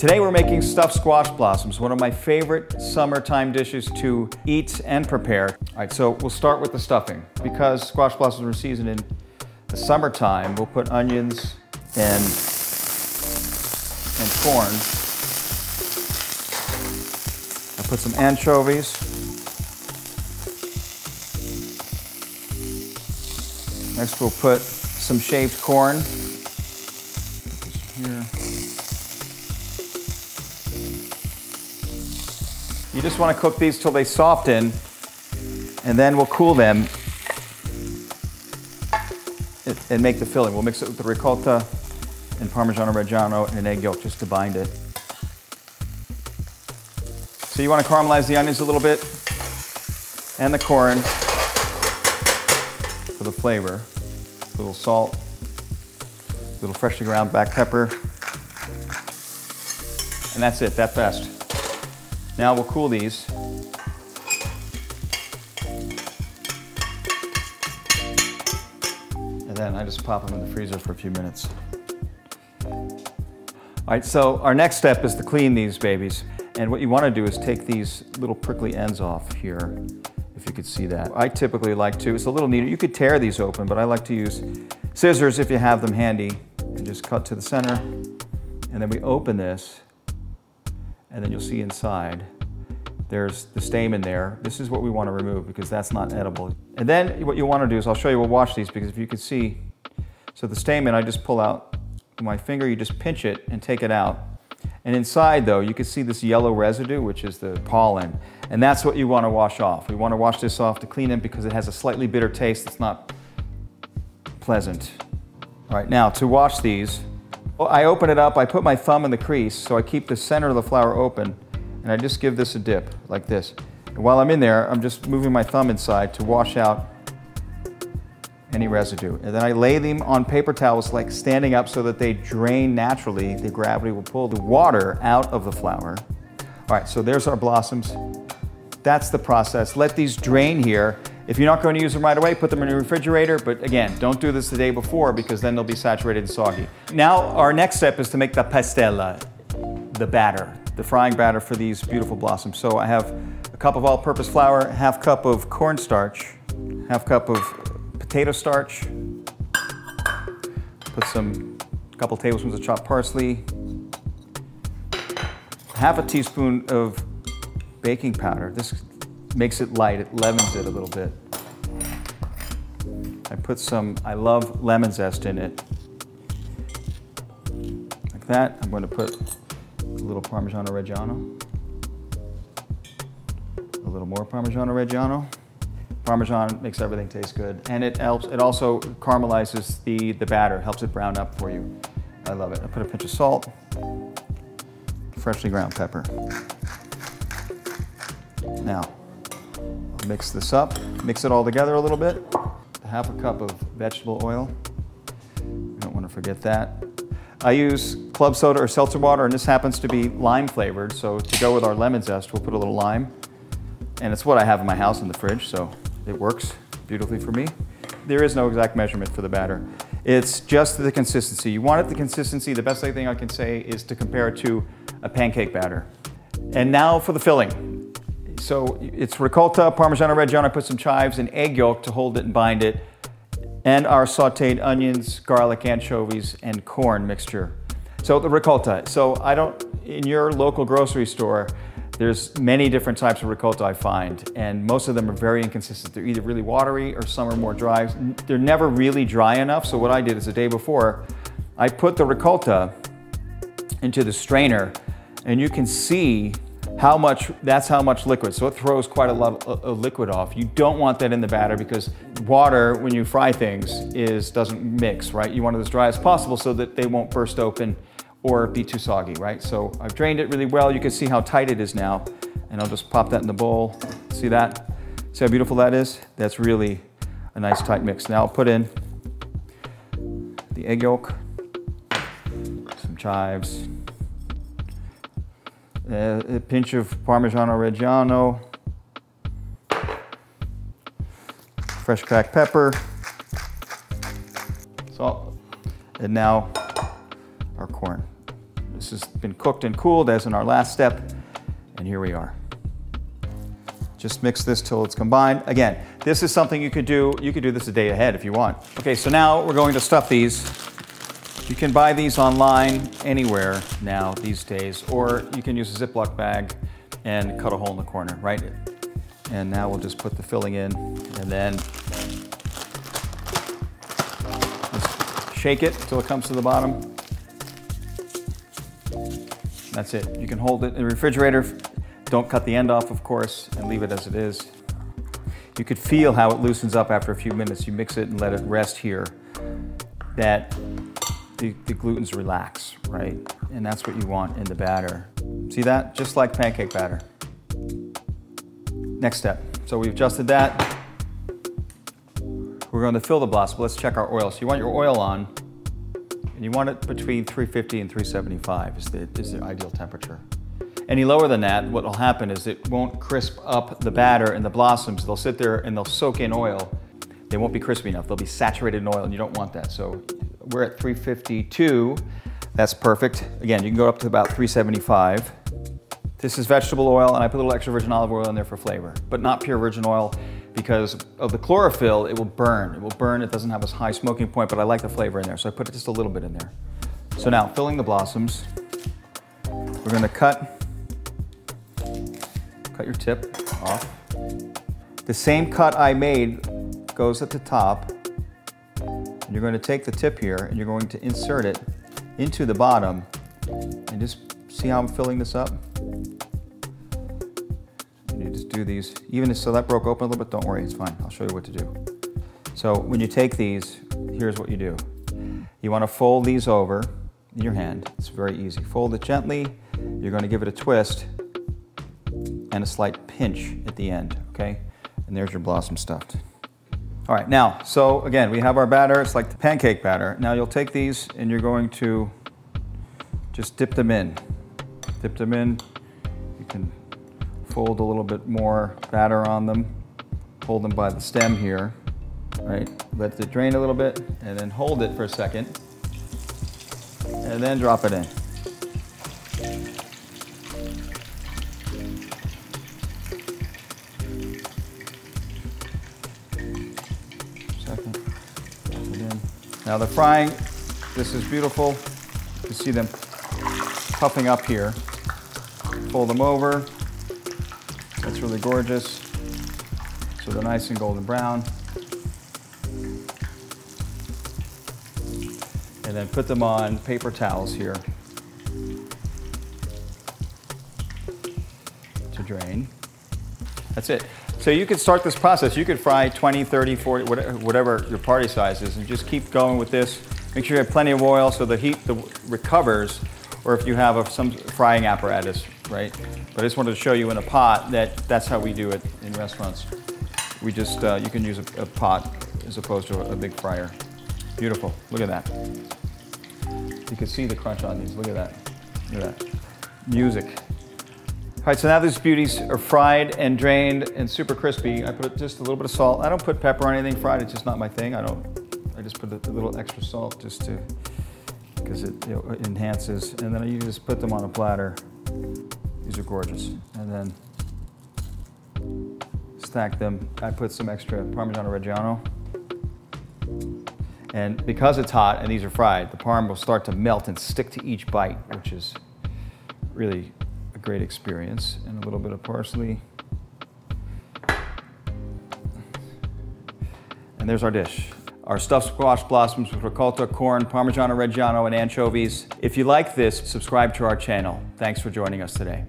Today we're making stuffed squash blossoms, one of my favorite summertime dishes to eat and prepare. All right, so we'll start with the stuffing. Because squash blossoms are seasoned in the summertime, we'll put onions and corn. I'll put some anchovies. Next we'll put some shaved corn. Here. You just want to cook these till they soften, and then we'll cool them and make the filling. We'll mix it with the ricotta and parmigiano reggiano and an egg yolk just to bind it. So you want to caramelize the onions a little bit and the corn for the flavor. A little salt, a little freshly ground black pepper, and that's it, that fast. Now we'll cool these. And then I just pop them in the freezer for a few minutes. All right, so our next step is to clean these babies. And what you want to do is take these little prickly ends off here, if you could see that. I typically like to, it's a little neater. You could tear these open, but I like to use scissors if you have them handy, and just cut to the center. And then we open this, and then you'll see inside, there's the stamen there. This is what we want to remove because that's not edible. And then what you want to do is, I'll show you, we'll wash these because if you could see, so the stamen I just pull out with my finger, you just pinch it and take it out. And inside though, you can see this yellow residue, which is the pollen. And that's what you want to wash off. We want to wash this off to clean it because it has a slightly bitter taste. It's not pleasant. All right, now to wash these, I open it up, I put my thumb in the crease, so I keep the center of the flower open, and I just give this a dip, like this. And while I'm in there, I'm just moving my thumb inside to wash out any residue. And then I lay them on paper towels, like standing up so that they drain naturally. The gravity will pull the water out of the flower. All right, so there's our blossoms. That's the process. Let these drain here. If you're not going to use them right away, put them in the refrigerator, but again, don't do this the day before because then they'll be saturated and soggy. Now, our next step is to make the pastella, the batter, the frying batter for these beautiful blossoms. So I have a cup of all-purpose flour, half cup of cornstarch, half cup of potato starch, put a couple tablespoons of chopped parsley, half a teaspoon of baking powder. This makes it light, it leavens it a little bit. I put some, I love lemon zest in it. Like that. I'm going to put a little parmigiano reggiano. A little more parmigiano reggiano. Parmesan makes everything taste good. And it helps, it also caramelizes the batter, helps it brown up for you. I love it. I put a pinch of salt, freshly ground pepper. Now, I'll mix this up, mix it all together a little bit. Half a cup of vegetable oil. You don't want to forget that. I use club soda or seltzer water, and this happens to be lime flavored, so to go with our lemon zest, we'll put a little lime. And it's what I have in my house in the fridge, so it works beautifully for me. There is no exact measurement for the batter. It's just the consistency. You want it the consistency, the best thing I can say is to compare it to a pancake batter. And now for the filling. So it's ricotta, parmigiano reggiano, I put some chives and egg yolk to hold it and bind it, and our sauteed onions, garlic, anchovies, and corn mixture. So the ricotta. So in your local grocery store, there's many different types of ricotta I find, and most of them are very inconsistent. They're either really watery or some are more dry. They're never really dry enough, so what I did is the day before, I put the ricotta into the strainer, and you can see that's how much liquid. So it throws quite a lot of liquid off. You don't want that in the batter because water, when you fry things, doesn't mix, right? You want it as dry as possible so that they won't burst open or be too soggy, right? So I've drained it really well. You can see how tight it is now. And I'll just pop that in the bowl. See that? See how beautiful that is? That's really a nice tight mix. Now I'll put in the egg yolk, some chives, a pinch of parmigiano reggiano, fresh cracked pepper, salt, and now our corn. This has been cooked and cooled as in our last step, and here we are. Just mix this till it's combined. Again, this is something you could do. You could do this a day ahead if you want. Okay, so now we're going to stuff these. You can buy these online anywhere now these days, or you can use a Ziploc bag and cut a hole in the corner, right? And now we'll just put the filling in, and then just shake it till it comes to the bottom. That's it. You can hold it in the refrigerator. Don't cut the end off, of course, and leave it as it is. You could feel how it loosens up after a few minutes. You mix it and let it rest here. That the glutens relax, right? And that's what you want in the batter. See that? Just like pancake batter. Next step. So we've adjusted that. We're going to fill the blossom. Let's check our oil. So you want your oil on, and you want it between 350 and 375 is the ideal temperature. Any lower than that, what will happen is it won't crisp up the batter and the blossoms. They'll sit there and they'll soak in oil. They won't be crispy enough. They'll be saturated in oil, and you don't want that. So we're at 352. That's perfect. Again, you can go up to about 375. This is vegetable oil, and I put a little extra virgin olive oil in there for flavor, but not pure virgin oil because of the chlorophyll. It will burn. It will burn. It doesn't have a high smoking point, but I like the flavor in there, so I put just a little bit in there. So now, filling the blossoms, we're going to cut your tip off. The same cut I made goes at the top. And you're going to take the tip here and you're going to insert it into the bottom. And just see how I'm filling this up? And you just do these, even so that broke open a little bit, don't worry, it's fine. I'll show you what to do. So when you take these, here's what you do. You want to fold these over in your hand. It's very easy. Fold it gently. You're going to give it a twist and a slight pinch at the end, okay? And there's your blossom stuffed. All right, now, so again, we have our batter. It's like the pancake batter. Now you'll take these and you're going to just dip them in. Dip them in. You can fold a little bit more batter on them. Hold them by the stem here, right? Let it drain a little bit and then hold it for a second and then drop it in. Now the frying, this is beautiful. You see them puffing up here. Pull them over. That's really gorgeous. So they're nice and golden brown. And then put them on paper towels here to drain. That's it. So you could start this process. You could fry 20, 30, 40, whatever your party size is, and just keep going with this. Make sure you have plenty of oil so the heat recovers, or if you have some frying apparatus, right? But I just wanted to show you in a pot that's how we do it in restaurants. We just, you can use a pot as opposed to a big fryer. Beautiful, look at that. You can see the crunch on these, look at that. Look at that, music. All right, so now these beauties are fried and drained and super crispy. I put just a little bit of salt. I don't put pepper on anything fried, it's just not my thing. I just put a little extra salt just to, because it enhances. And then you just put them on a platter. These are gorgeous. And then stack them. I put some extra parmigiano reggiano. And because it's hot and these are fried, the parm will start to melt and stick to each bite, which is really a great experience. And a little bit of parsley. And there's our dish. Our stuffed squash blossoms with ricotta, corn, parmigiano reggiano, and anchovies. If you like this, subscribe to our channel. Thanks for joining us today.